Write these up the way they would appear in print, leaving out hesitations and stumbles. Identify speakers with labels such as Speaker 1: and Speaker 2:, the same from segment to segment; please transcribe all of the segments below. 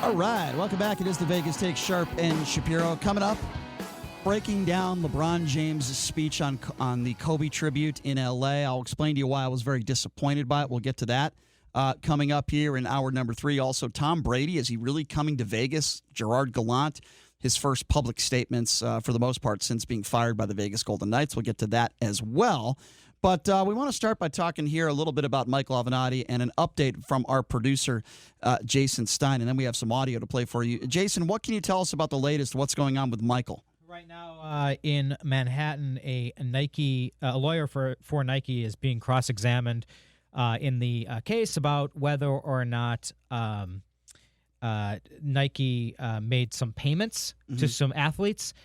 Speaker 1: All right, welcome back. It is the Vegas Take, Sharp and Shapiro. Coming up, breaking down LeBron James' speech on the Kobe tribute in L.A. I'll explain to you why I was very disappointed by it. We'll get to that coming up here in hour number 3. Also, Tom Brady, is he really coming to Vegas? Gerard Gallant, his first public statements for the most part since being fired by the Vegas Golden Knights. We'll get to that as well. But we want to start by talking here a little bit about Michael Avenatti and an update from our producer, Jason Stein, and then we have some audio to play for you. Jason, what can you tell us about the latest, what's going on with Michael?
Speaker 2: Right now in Manhattan, a lawyer for Nike is being cross-examined in the case about whether or not Nike made some payments to some athletes.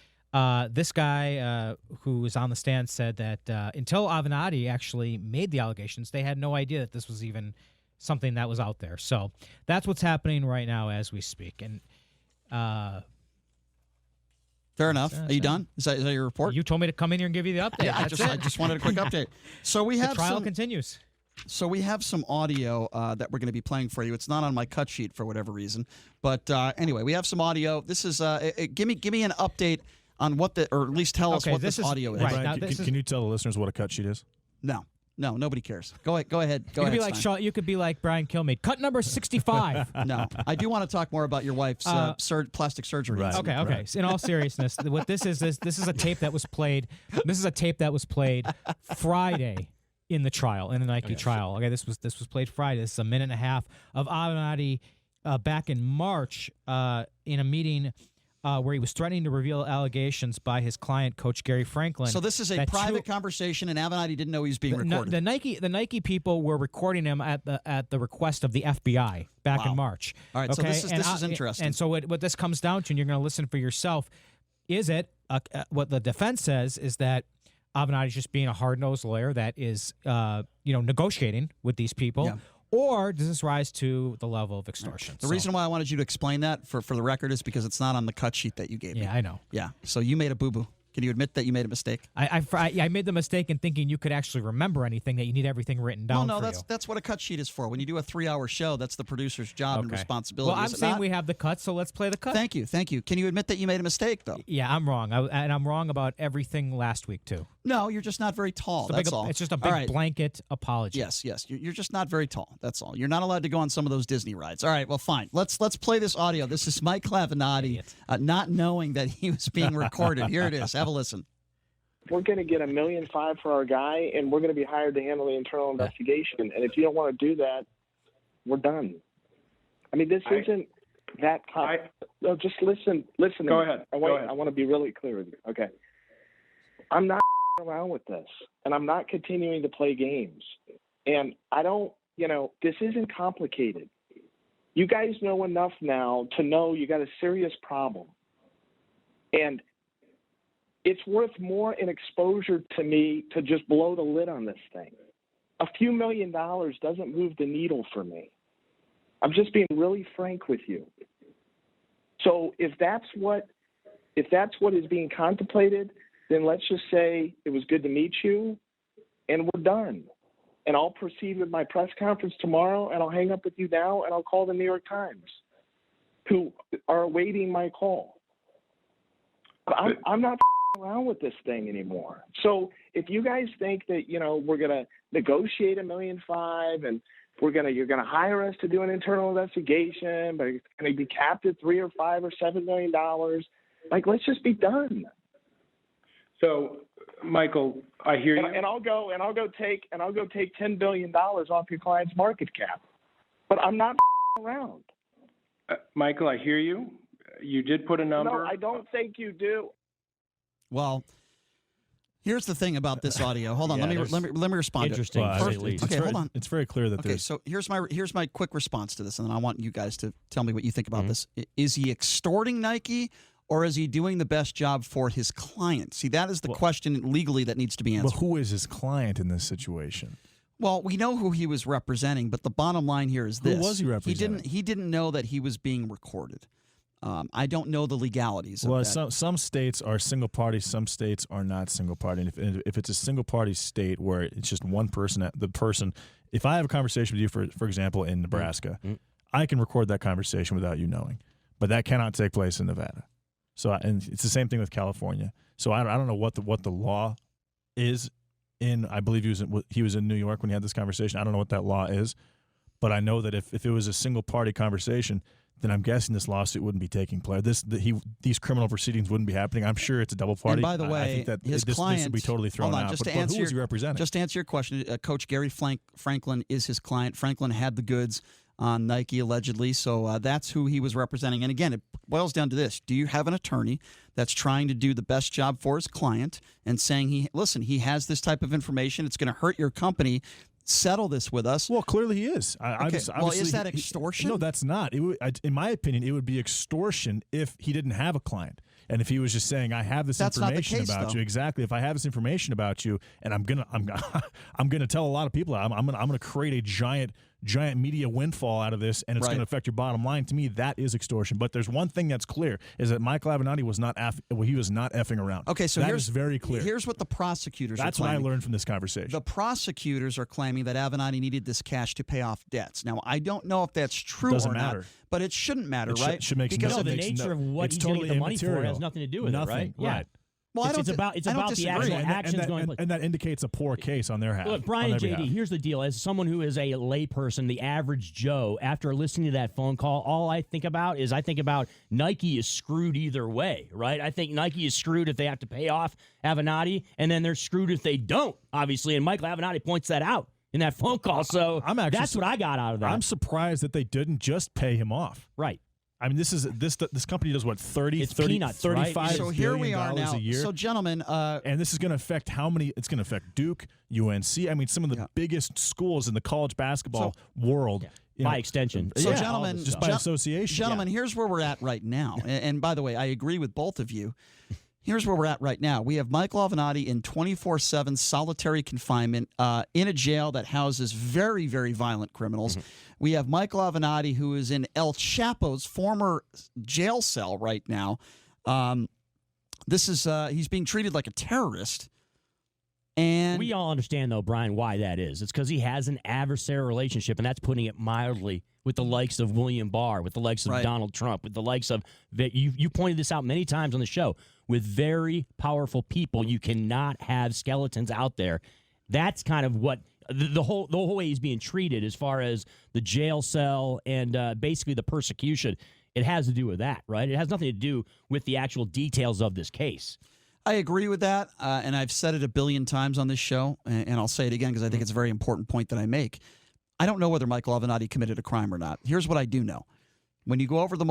Speaker 2: This guy who was on the stand said that until Avenatti actually made the allegations, they had no idea that this was even something that was out there. So that's what's happening right now as we speak. And
Speaker 1: fair enough. Are you done? Is that your report?
Speaker 2: You told me to come in here and give you the update.
Speaker 1: Yeah, I just wanted a quick update. So we have
Speaker 2: the trial continues.
Speaker 1: So we have some audio that we're going to be playing for you. It's not on my cut sheet for whatever reason, but anyway, we have some audio. This is give me an update on what or at least tell us what this audio is.
Speaker 2: Right,
Speaker 3: Brian,
Speaker 2: now,
Speaker 3: can you tell the listeners what a cut sheet is?
Speaker 1: No, nobody cares. Go ahead.
Speaker 2: You could be like Brian Kilmeade. Cut number 65.
Speaker 1: No, I do want to talk more about your wife's plastic surgery.
Speaker 3: Right.
Speaker 2: Okay.
Speaker 3: Right.
Speaker 2: In all seriousness, what this is a tape that was played. This is a tape that was played Friday in the trial, in the Nike trial. Okay, this was played Friday. This is a minute and a half of Avenatti back in March in a meeting where he was threatening to reveal allegations by his client, Coach Gary Franklin.
Speaker 1: So this is a private conversation, and Avenatti didn't know he was being recorded.
Speaker 2: The Nike people were recording him at the request of the FBI back in March.
Speaker 1: All right,
Speaker 2: okay?
Speaker 1: so this is interesting.
Speaker 2: And so what this comes down to, and you're going to listen for yourself, is it what the defense says is that Avenatti's just being a hard-nosed lawyer that is negotiating with these people. Yeah. Or does this rise to the level of extortion?
Speaker 1: The reason why I wanted you to explain that for the record is because it's not on the cut sheet that you gave me.
Speaker 2: Yeah, I know.
Speaker 1: Yeah, so you made a boo-boo. Can you admit that you made a mistake?
Speaker 2: I made the mistake in thinking you could actually remember anything, that you need everything written down.
Speaker 1: No, that's what a cut sheet is for. When you do a 3-hour show, that's the producer's job and responsibility.
Speaker 2: Well, I'm saying we have the cut, so let's play the cut.
Speaker 1: Thank you. Can you admit that you made a mistake, though?
Speaker 2: Yeah, I'm wrong. And I'm wrong about everything last week, too.
Speaker 1: No, you're just not very tall. That's all.
Speaker 2: It's just a big blanket apology.
Speaker 1: Yes. You're just not very tall. That's all. You're not allowed to go on some of those Disney rides. All right, well, fine. Let's play this audio. This is Mike Avenatti not knowing that he was being recorded. Here it is. Have a listen.
Speaker 4: We're going to get $1.5 million for our guy, and we're going to be hired to handle the internal investigation. And if you don't want to do that, we're done. I mean, this isn't that no, just listen.
Speaker 5: Go ahead.
Speaker 4: I want to be really clear with you. Okay. I'm not around with this, and I'm not continuing to play games. And I don't, this isn't complicated. You guys know enough now to know you got a serious problem. And it's worth more in exposure to me to just blow the lid on this thing. A few $1 million doesn't move the needle for me. I'm just being really frank with you. So if that's what is being contemplated, then let's just say it was good to meet you, and we're done. And I'll proceed with my press conference tomorrow, and I'll hang up with you now, and I'll call the New York Times, who are awaiting my call. I'm not around with this thing anymore. So if you guys think that we're going to negotiate $1.5 million and you're going to hire us to do an internal investigation, but it's going to be capped at $3 or $5 or $7 million, let's just be done.
Speaker 5: So, Michael, I hear you.
Speaker 4: And I'll go take $10 billion off your client's market cap, but I'm not around.
Speaker 5: Michael, I hear you. You did put a number.
Speaker 4: No, I don't think you do.
Speaker 1: Well, here's the thing about this audio. Hold on, let me respond.
Speaker 2: Interesting.
Speaker 1: Okay, hold on.
Speaker 3: It's very clear that.
Speaker 1: Okay, so here's my quick response to this, and then I want you guys to tell me what you think about this. Is he extorting Nike, or is he doing the best job for his client? See, that is the question legally that needs to be answered.
Speaker 3: But who is his client in this situation?
Speaker 1: Well, we know who he was representing, but the bottom line here is this:
Speaker 3: who was he representing?
Speaker 1: He didn't know that he was being recorded. I don't know the legalities of that.
Speaker 3: Some states are single party, some states are not single party. And if it's a single party state where it's just one person, if I have a conversation with you, for example, in Nebraska, I can record that conversation without you knowing. but that cannot take place in Nevada. So, and it's the same thing with California. So I don't know what the law is in. I believe he was in New York when he had this conversation. I don't know what that law is, but I know that if it was a single party conversation, then I'm guessing this lawsuit wouldn't be taking place. These criminal proceedings wouldn't be happening. I'm sure it's a double party.
Speaker 1: And by the way,
Speaker 3: I think that
Speaker 1: his
Speaker 3: this
Speaker 1: client
Speaker 3: would be totally thrown out.
Speaker 1: Just
Speaker 3: but
Speaker 1: to answer
Speaker 3: who is he representing?
Speaker 1: Just to answer your question, Coach Gary Franklin is his client. Franklin had the goods on Nike allegedly, so that's who he was representing. And again, it boils down to this: do you have an attorney that's trying to do the best job for his client and saying, he has this type of information, it's going to hurt your company, settle this with us?
Speaker 3: Well, clearly he is.
Speaker 1: Is that extortion?
Speaker 3: No, that's not. In my opinion, it would be extortion if he didn't have a client. And if he was just saying, "I have this information about you," exactly. If I have this information about you, and I'm gonna tell a lot of people, I'm gonna create a giant media windfall out of this, and it's going to affect your bottom line. To me, that is extortion. But there's one thing that's clear: is that Michael Avenatti was not effing around.
Speaker 1: Okay, so
Speaker 3: that is very clear.
Speaker 1: Here's what the prosecutors are claiming.
Speaker 3: That's what I learned from this conversation.
Speaker 1: The prosecutors are claiming that Avenatti needed this cash to pay off debts. Now, I don't know if that's true
Speaker 3: Doesn't
Speaker 1: or
Speaker 3: matter.
Speaker 1: not, but it shouldn't matter, right?
Speaker 3: Should make
Speaker 6: because the nature of what he's going to get the money for has nothing to do with it, right?
Speaker 3: Yeah.
Speaker 1: Well,
Speaker 6: it's about the actual actions going.
Speaker 3: And that indicates a poor case on their half.
Speaker 6: Look, Brian and JD, here's the deal. As someone who is a layperson, the average Joe, after listening to that phone call, all I think about Nike is screwed either way, right? I think Nike is screwed if they have to pay off Avenatti, and then they're screwed if they don't, obviously. And Michael Avenatti points that out in that phone call. So that's what I got out of that.
Speaker 3: I'm surprised that they didn't just pay him off.
Speaker 6: Right.
Speaker 3: I mean, this company does what, 35
Speaker 6: right?
Speaker 1: So here we are now.
Speaker 3: a year.
Speaker 1: So gentlemen,
Speaker 3: and this is going to affect how many? It's going to affect Duke, UNC. I mean, some of the biggest schools in the college basketball world.
Speaker 6: By extension.
Speaker 1: So gentlemen,
Speaker 3: just by association.
Speaker 1: Gentlemen, here's where we're at right now. And by the way, I agree with both of you. Here's where we're at right now. We have Michael Avenatti in 24/7 solitary confinement in a jail that houses very, very violent criminals. Mm-hmm. We have Michael Avenatti, who is in El Chapo's former jail cell right now. He's being treated like a terrorist. And
Speaker 6: we all understand, though, Brian, why that is. It's because he has an adversarial relationship, and that's putting it mildly, with the likes of William Barr, with the likes of Donald Trump, with the likes of you pointed this out many times on the show. With very powerful people, you cannot have skeletons out there. That's kind of what the whole way he's being treated, as far as the jail cell and basically the persecution. It has to do with that, right? It has nothing to do with the actual details of this case.
Speaker 1: I agree with that, and I've said it a billion times on this show, and I'll say it again because I think it's a very important point that I make. I don't know whether Michael Avenatti committed a crime or not. Here's what I do know. When you go after the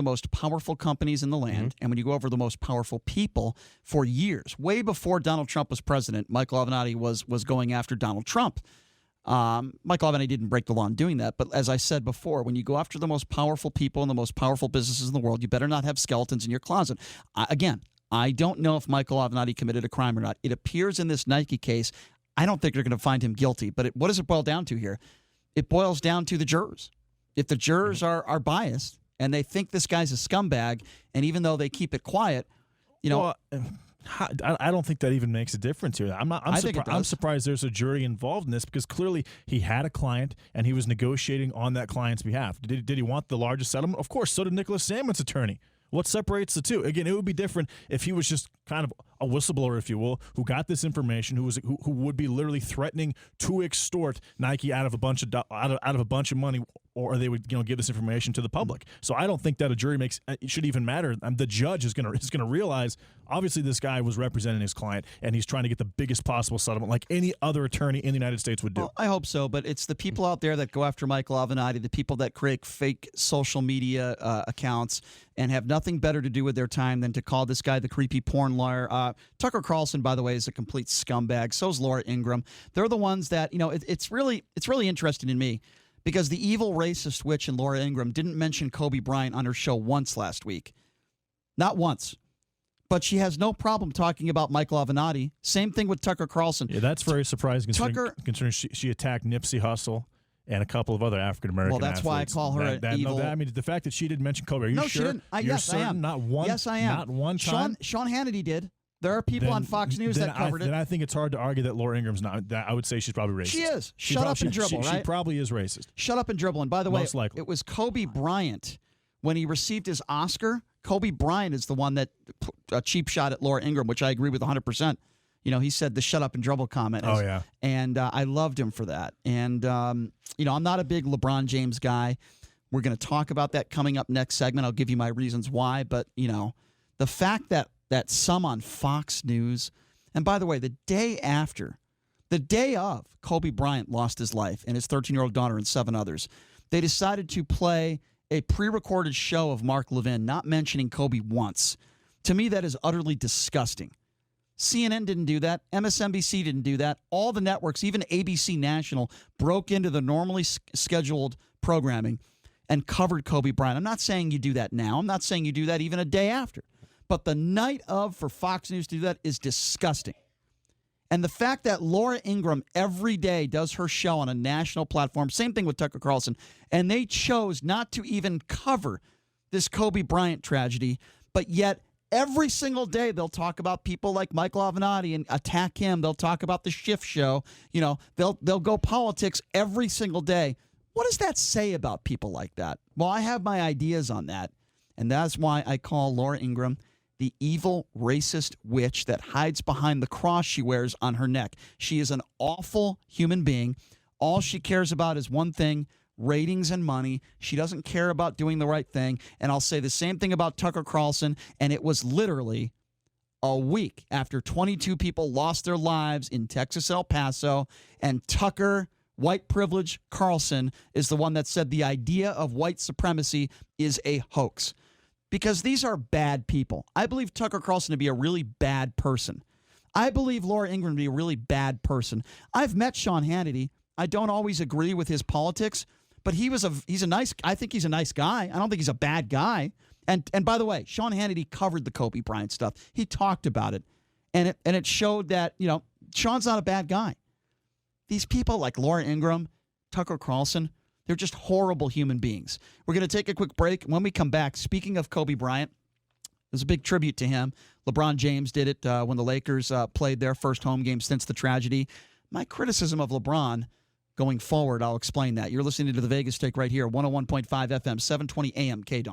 Speaker 1: most powerful companies in the land, and when you go over the most powerful people for years, way before Donald Trump was president, Michael Avenatti was going after Donald Trump. Michael Avenatti didn't break the law in doing that, but as I said before, when you go after the most powerful people and the most powerful businesses in the world, you better not have skeletons in your closet. I don't know if Michael Avenatti committed a crime or not. It appears in this Nike case, I don't think they're going to find him guilty. But what does it boil down to here? It boils down to the jurors. If the jurors are biased and they think this guy's a scumbag, and even though they keep it quiet,
Speaker 3: I don't think that even makes a difference here. I'm surprised there's a jury involved in this, because clearly he had a client and he was negotiating on that client's behalf. Did he want the largest settlement? Of course, so did Nicholas Salmon's attorney. What separates the two? Again, it would be different if he was just kind of a whistleblower, if you will, who got this information, who would be literally threatening to extort Nike out of a bunch of money, or they would give this information to the public. So I don't think that a jury it should even matter. The judge is going to realize, obviously, this guy was representing his client, and he's trying to get the biggest possible settlement, like any other attorney in the United States would do.
Speaker 1: Well, I hope so, but it's the people out there that go after Michael Avenatti, the people that create fake social media accounts and have nothing better to do with their time than to call this guy the creepy porn lawyer. Tucker Carlson, by the way, is a complete scumbag. So is Laura Ingraham. They're the ones that, it's really interesting in me, because the evil racist witch in Laura Ingraham didn't mention Kobe Bryant on her show once last week. Not once. But she has no problem talking about Michael Avenatti. Same thing with Tucker Carlson.
Speaker 3: Yeah, that's very surprising, considering she attacked Nipsey Hussle and a couple of other African-American athletes.
Speaker 1: Well, that's why I call her evil.
Speaker 3: I mean, the fact that she didn't mention Kobe, are you sure?
Speaker 1: No, she didn't. Yes, I am.
Speaker 3: Not one,
Speaker 1: yes, I am.
Speaker 3: Not one time?
Speaker 1: Sean Hannity did. There are people on Fox News that covered it.
Speaker 3: Then I think it's hard to argue that Laura Ingram's not. I would say she's probably racist.
Speaker 1: She is. Shut up and dribble, right?
Speaker 3: She probably is racist.
Speaker 1: Shut up and dribble. And by the way,
Speaker 3: Most likely.
Speaker 1: it was Kobe Bryant when he received his Oscar, Kobe Bryant is the one that a cheap shot at Laura Ingraham, which I agree with 100%. You know, he said the "shut up and dribble" comment.
Speaker 3: Oh, yeah.
Speaker 1: And I loved him for that. And, you know, I'm not a big LeBron James guy. We're going to talk about that coming up next segment. I'll give you my reasons why. But, you know, the fact that some on Fox News, and by the way, the day of Kobe Bryant lost his life and his 13-year-old daughter and 7 others, they decided to play a pre-recorded show of Mark Levin, not mentioning Kobe once. To me, that is utterly disgusting. CNN didn't do that. MSNBC didn't do that. All the networks, even ABC National, broke into the normally scheduled programming and covered Kobe Bryant. I'm not saying you do that now. I'm not saying you do that even a day after. But the night of for Fox News to do that is disgusting. And the fact that Laura Ingraham every day does her show on a national platform, same thing with Tucker Carlson, and they chose not to even cover this Kobe Bryant tragedy, but yet every single day they'll talk about people like Michael Avenatti and attack him. They'll talk about the shift show. You know, they'll go politics every single day. What does that say about people like that? Well, I have my ideas on that, and that's why I call Laura Ingraham the evil, racist witch that hides behind the cross she wears on her neck. She is an awful human being. All she cares about is one thing: ratings and money. She doesn't care about doing the right thing. And I'll say the same thing about Tucker Carlson, and it was literally a week after 22 people lost their lives in Texas, El Paso, and Tucker, white privilege Carlson, is the one that said the idea of white supremacy is a hoax. Because these are bad people. I believe Tucker Carlson to be a really bad person. I believe Laura Ingraham to be a really bad person. I've met Sean Hannity. I don't always agree with his politics, but I think he's a nice guy. I don't think he's a bad guy. And by the way, Sean Hannity covered the Kobe Bryant stuff. He talked about it. And it showed that, you know, Sean's not a bad guy. These people like Laura Ingraham, Tucker Carlson, they're just horrible human beings. We're going to take a quick break. When we come back, speaking of Kobe Bryant, there's a big tribute to him. LeBron James did it when the Lakers played their first home game since the tragedy. My criticism of LeBron going forward, I'll explain that. You're listening to the Vegas Take right here, 101.5 FM, 720 AM, KDON.